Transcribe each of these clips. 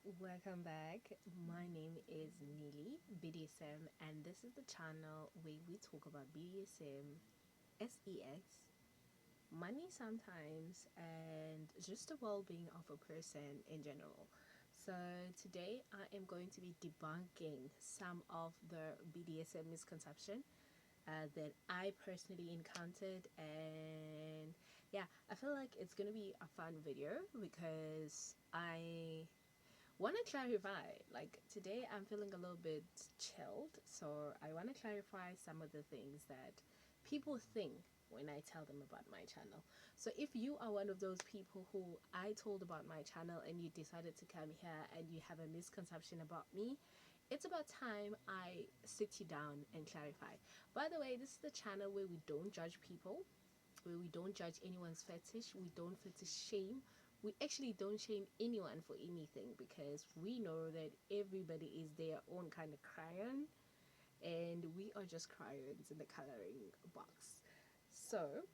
Welcome back. My name is Neely BDSM, and this is the channel where we talk about BDSM, sex, money sometimes, and just the well being of a person in general. So, today I am going to be debunking some of the BDSM misconception that I personally encountered, and yeah, I feel like it's gonna be a fun video because I want to clarify. Like today I'm feeling a little bit chilled, so I want to clarify some of the things that people think when I tell them about my channel. So if you are one of those people who I told about my channel and you decided to come here and you have a misconception about me, it's about time I sit you down and clarify. By the way, this is the channel where we don't judge people, where we don't judge anyone's fetish, we don't fetish shame. We actually don't shame anyone for anything because we know that everybody is their own kind of crayon and we are just crayons in the coloring box. So,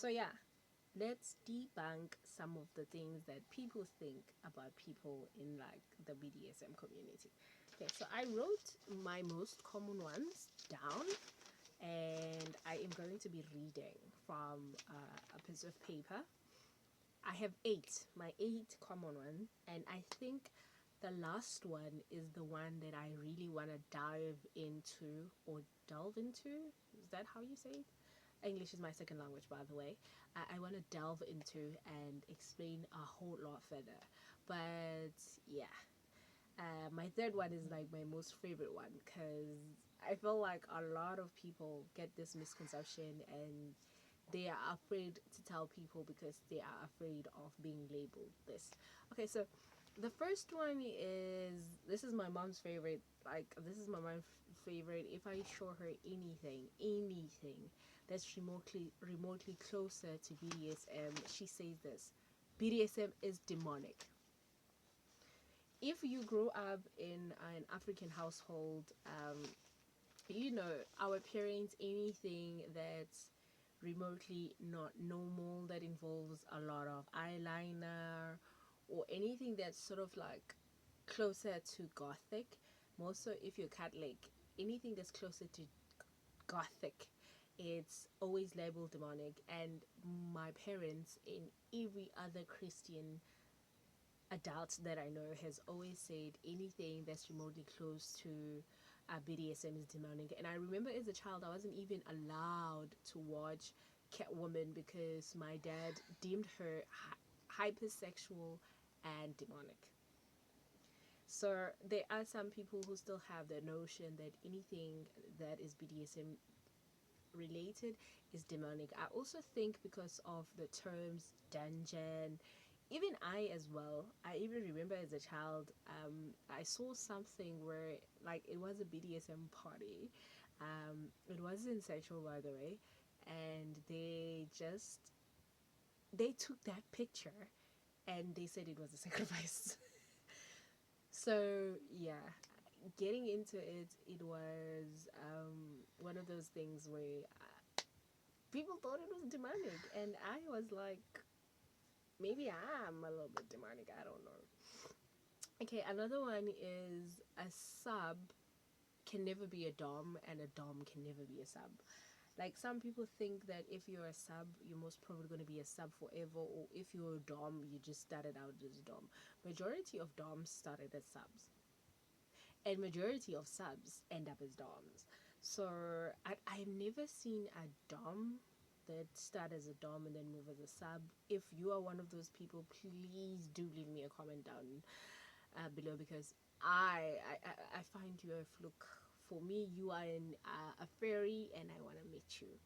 yeah, let's debunk some of the things that people think about people in like the BDSM community. Okay, so I wrote my most common ones down and I am going to be reading from a piece of paper. I have my eight common ones, and I think the last one is the one that I really want to dive into or delve into. Is that how you say it? English is my second language, by the way. I want to delve into and explain a whole lot further. But yeah, my third one is like my most favorite one because I feel like a lot of people get this misconception and they are afraid to tell people because they are afraid of being labeled this. Okay, so the first one is this is my mom's favorite. Like this is my mom's favorite. If I show her anything that's remotely closer to BDSM, she says this: BDSM is demonic. If you grow up in an African household, our parents, anything that's remotely not normal, that involves a lot of eyeliner or anything that's sort of like closer to gothic, more so if you're Catholic, anything that's closer to gothic, it's always labeled demonic. And my parents and every other Christian adult that I know has always said anything that's remotely close to BDSM is demonic. And I remember as a child, I wasn't even allowed to watch Catwoman because my dad deemed her hypersexual and demonic. So there are some people who still have the notion that anything that is BDSM related is demonic. I also think because of the terms dungeon, even I as well, I even remember as a child, I saw something where like it was a BDSM party. It wasn't sexual, by the way, and they took that picture and they said it was a sacrifice. So yeah, getting into it, it was one of those things where people thought it was demonic, and I was like, maybe I'm a little bit demonic, I don't know. Okay, another one is a sub can never be a dom and a dom can never be a sub. Like some people think that if you're a sub you're most probably going to be a sub forever, or if you're a dom you just started out as a dom. Majority of doms started as subs and majority of subs end up as doms. So I've never seen a dom that start as a dom and then move as a sub. If you are one of those people, please do leave me a comment down below because I find you a fluke. For me, you are a fairy and I want to meet you.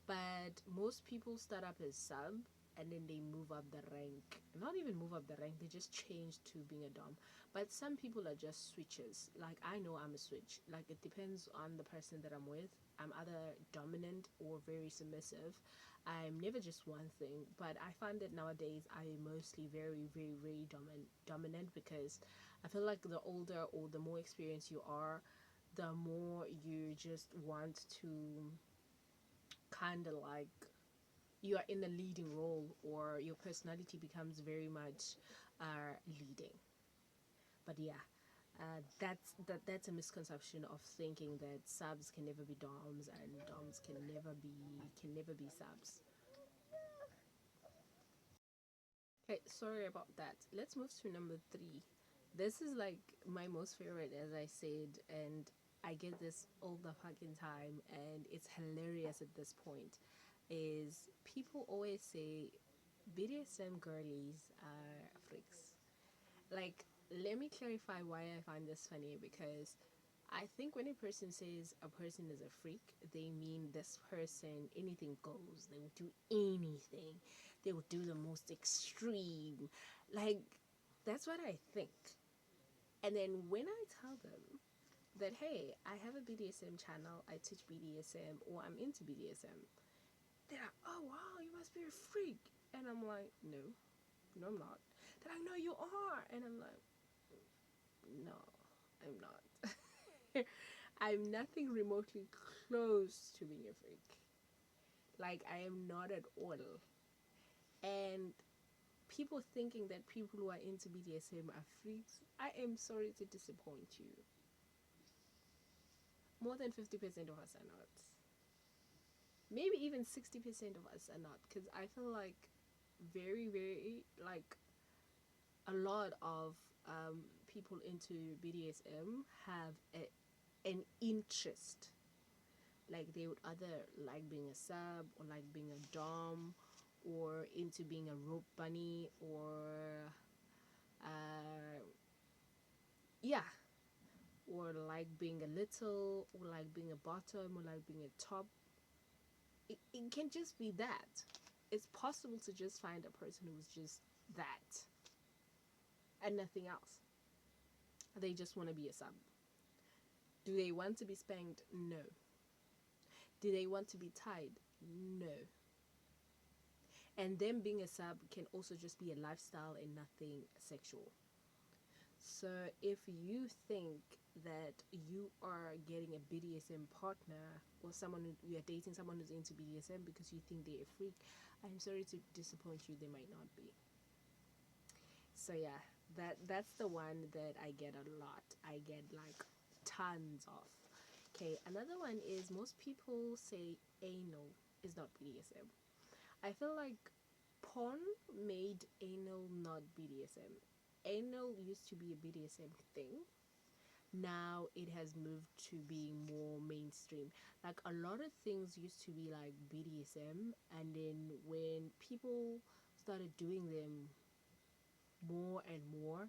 But most people start up as sub and then they move up the rank. Not even move up the rank, they just change to being a dom. But some people are just switches. Like I know I'm a switch. Like it depends on the person that I'm with. I'm either dominant or very submissive. I'm never just one thing. But I find that nowadays I am mostly very, very, very dominant because I feel like the older or the more experienced you are, the more you just want to kind of like you are in a leading role, or your personality becomes very much leading. But yeah, that's a misconception of thinking that subs can never be doms and doms can never be subs. Okay, sorry about that. Let's move to number three. This is like my most favorite, as I said, and I get this all the fucking time, and it's hilarious at this point. Is people always say BDSM girlies are freaks. Like, let me clarify why I find this funny, because I think when a person says a person is a freak, they mean this person, anything goes. They will do anything. They will do the most extreme. Like, that's what I think. And then when I tell them that, hey, I have a BDSM channel, I teach BDSM, or I'm into BDSM, they're like, oh, wow, you must be a freak. And I'm like, no, no, I'm not. They're like, no, you are. And I'm like, no, I'm not. I'm nothing remotely close to being a freak. Like, I am not at all. And people thinking that people who are into BDSM are freaks, I am sorry to disappoint you. More than 50% of us are not. Maybe even 60% of us are not. Because I feel like very, very, like, a lot of people into BDSM have an interest. Like, they would either like being a sub, or like being a dom, or into being a rope bunny, or yeah, or like being a little, or like being a bottom, or like being a top. It can just be that. It's possible to just find a person who's just that and nothing else. They just want to be a sub. Do they want to be spanked? No. Do they want to be tied? No. And them being a sub can also just be a lifestyle and nothing sexual. So if you think that you are getting a BDSM partner, or someone you're dating someone who's into BDSM because you think they're a freak, I'm sorry to disappoint you, they might not be. So yeah, that's the one that I get a lot. I get like tons of. Okay, another one is most people say anal is not BDSM. I feel like porn made anal not BDSM. Anal used to be a BDSM thing. Now it has moved to being more mainstream. Like, a lot of things used to be like BDSM, and then when people started doing them more and more,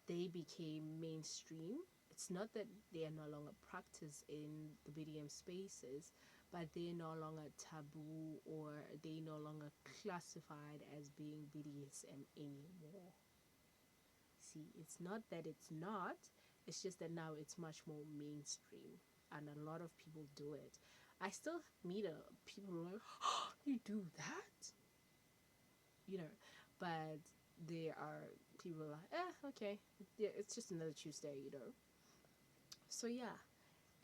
they became mainstream. It's not that they are no longer practiced in the BDM spaces, but they're no longer taboo, or they no longer classified as being BDSM anymore. See, it's not that it's not, it's just that now it's much more mainstream, and a lot of people do it. I still meet people who are like, oh, you do that? You know, but there are people like, okay, yeah, it's just another Tuesday, you know. So yeah,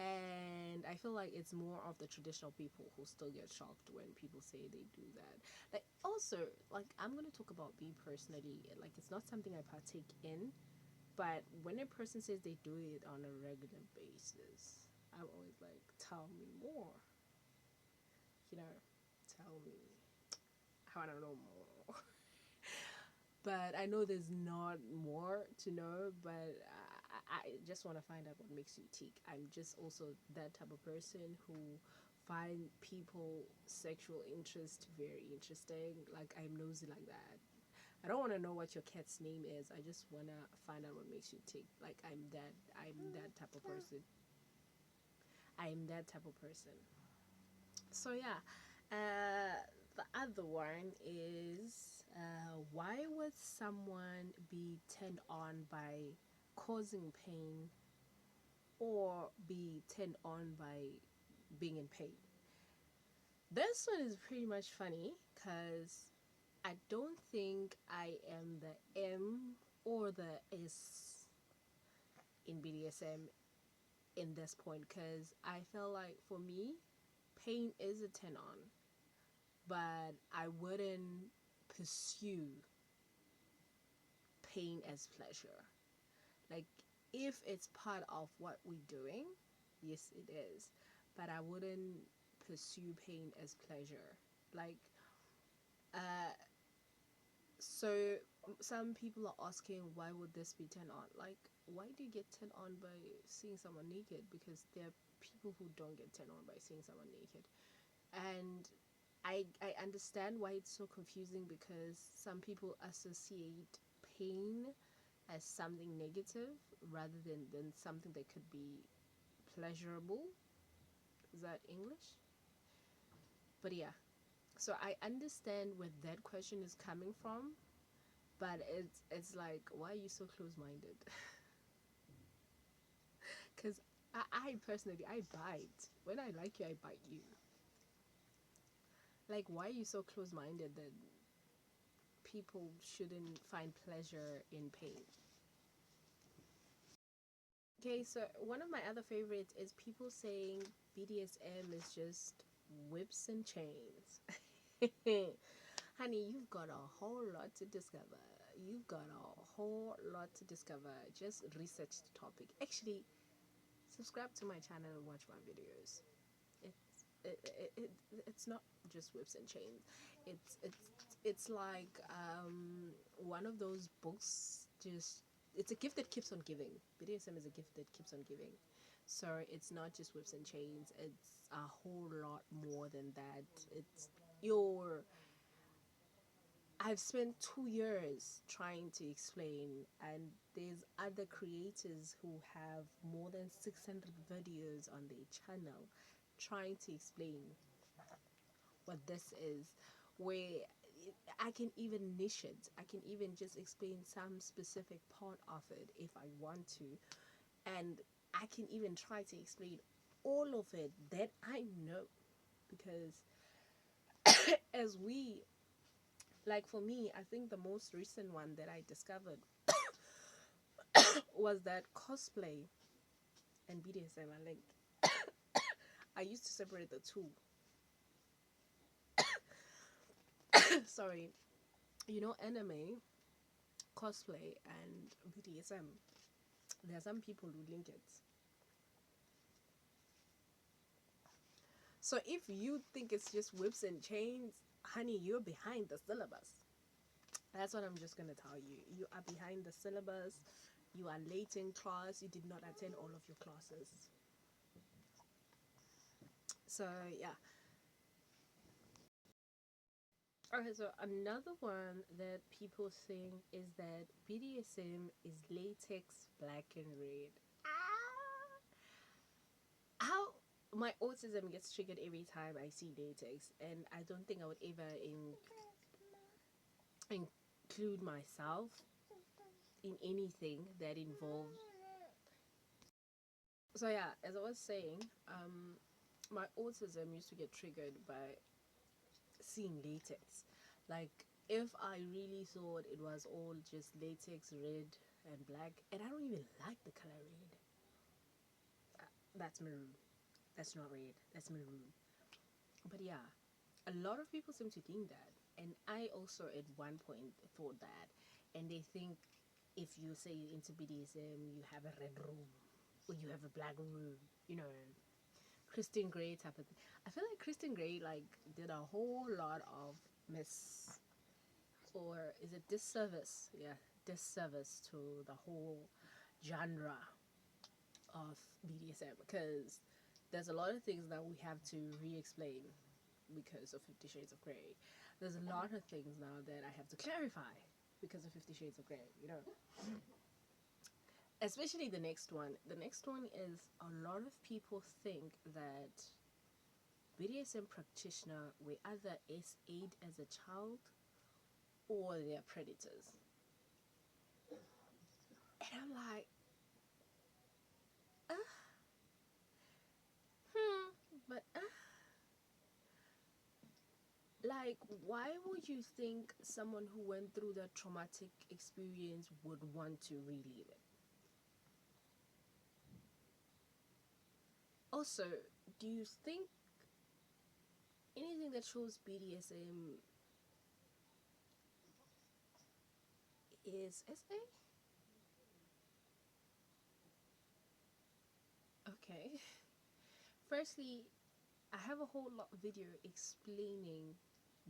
and I feel like it's more of the traditional people who still get shocked when people say they do that. Like, also, like, I'm gonna talk about me personally. Like, it's not something I partake in, but when a person says they do it on a regular basis, I'm always like, tell me more. You know, tell me. I want to know more. But I know there's not more to know, but I just want to find out what makes you tick. I'm just also that type of person who find people sexual interest very interesting. Like, I'm nosy like that. I don't want to know what your cat's name is. I just want to find out what makes you tick. Like, I'm that type of person. I'm that type of person. So yeah, the other one is, why would someone be turned on by causing pain, or be turned on by being in pain? This one is pretty much funny, because I don't think I am the M or the S in BDSM in this point, because I feel like for me, pain is a turn on. but I wouldn't pursue pain as pleasure. Like, if it's part of what we're doing, yes, it is. But I wouldn't pursue pain as pleasure. Like, uh, so some people are asking, why would this be turned on? Like, why do you get turned on by seeing someone naked? Because there are people who don't get turned on by seeing someone naked. And I understand why it's so confusing, because some people associate pain as something negative rather than something that could be pleasurable. Is that English? But yeah, so I understand where that question is coming from, but it's like, why are you so close-minded? Because I personally, I bite. When I like you, I bite you. Like, why are you so close-minded that people shouldn't find pleasure in pain? Okay, so one of my other favorites is people saying BDSM is just whips and chains. Honey, you've got a whole lot to discover. You've got a whole lot to discover. Just research the topic. Actually, subscribe to my channel and watch my videos. It's not just whips and chains. It's like one of those books. Just, it's a gift that keeps on giving. BDSM is a gift that keeps on giving. So it's not just whips and chains. It's a whole lot more than that. It's your I've spent 2 years trying to explain, and there's other creators who have more than 600 videos on their channel trying to explain what this is, where I can even niche it. I can even just explain some specific part of it if I want to, and I can even try to explain all of it that I know, because as we like, for me, I think the most recent one that I discovered was that cosplay and BDSM are linked. I used to separate the two. Sorry. You know, anime, cosplay, and BDSM. There are some people who link it. So if you think it's just whips and chains, honey, you're behind the syllabus. That's what I'm just gonna tell you. You are behind the syllabus. You are late in class. You did not attend all of your classes. So yeah. Okay, so another one that people think is that BDSM is latex, black and red. Ah! How my autism gets triggered every time I see latex, and I don't think I would ever include myself in anything that involves. So yeah, as I was saying, my autism used to get triggered by seeing latex. Like, if I really thought it was all just latex, red and black, and I don't even like the color red. That's maroon. That's not red. That's maroon. But yeah, a lot of people seem to think that, and I also at one point thought that, and they think if you say you're into BDSM, you have a red room or you have a black room. You know, Christian Grey type of thing. I feel like Christian Grey like did a whole lot of miss, or is it disservice? Yeah, disservice to the whole genre of BDSM, because there's a lot of things that we have to re-explain because of 50 Shades of Grey. There's a lot of things now that I have to clarify because of 50 Shades of Grey, you know. Especially the next one. The next one is, a lot of people think that BDSM practitioner were either SA'd as a child or they're predators. And I'm like, uh, but like, why would you think someone who went through that traumatic experience would want to relive it? Also, do you think anything that shows BDSM is SA. Okay. Firstly, I have a whole lot video explaining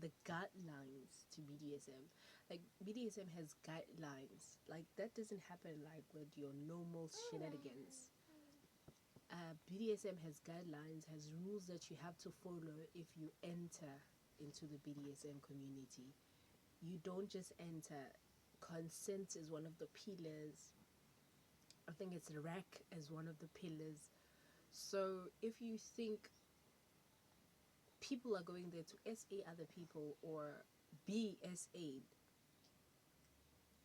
the guidelines to BDSM. Like BDSM has guidelines. Like that doesn't happen like with your normal shenanigans. BDSM has guidelines, has rules that you have to follow if you enter into the BDSM community. You don't just enter. Consent is one of the pillars. I think it's rec as one of the pillars. So if you think people are going there to SA other people or be SA'd,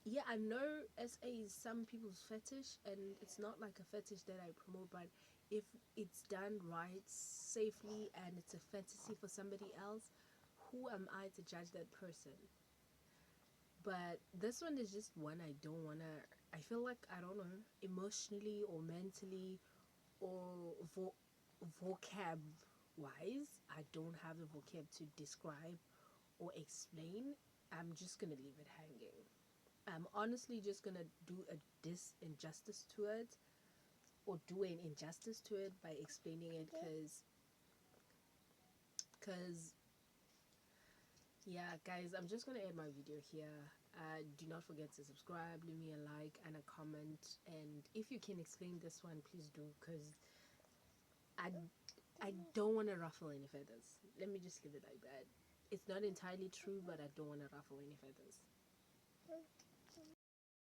yeah, I know SA is some people's fetish, and it's not like a fetish that I promote, but if it's done right, safely, and it's a fantasy for somebody else, who am I to judge that person? But this one is just one I don't wanna. I feel like, I don't know, emotionally or mentally or vocab wise, I don't have the vocab to describe or explain. I'm just gonna leave it hanging. I'm honestly just gonna do a injustice to it, or do an injustice to it by explaining it, because yeah, guys, I'm just gonna end my video here. Do not forget to subscribe, leave me a like and a comment, and if you can explain this one, please do, because I I don't want to ruffle any feathers. Let me just leave it like that. It's not entirely true, but I don't want to ruffle any feathers.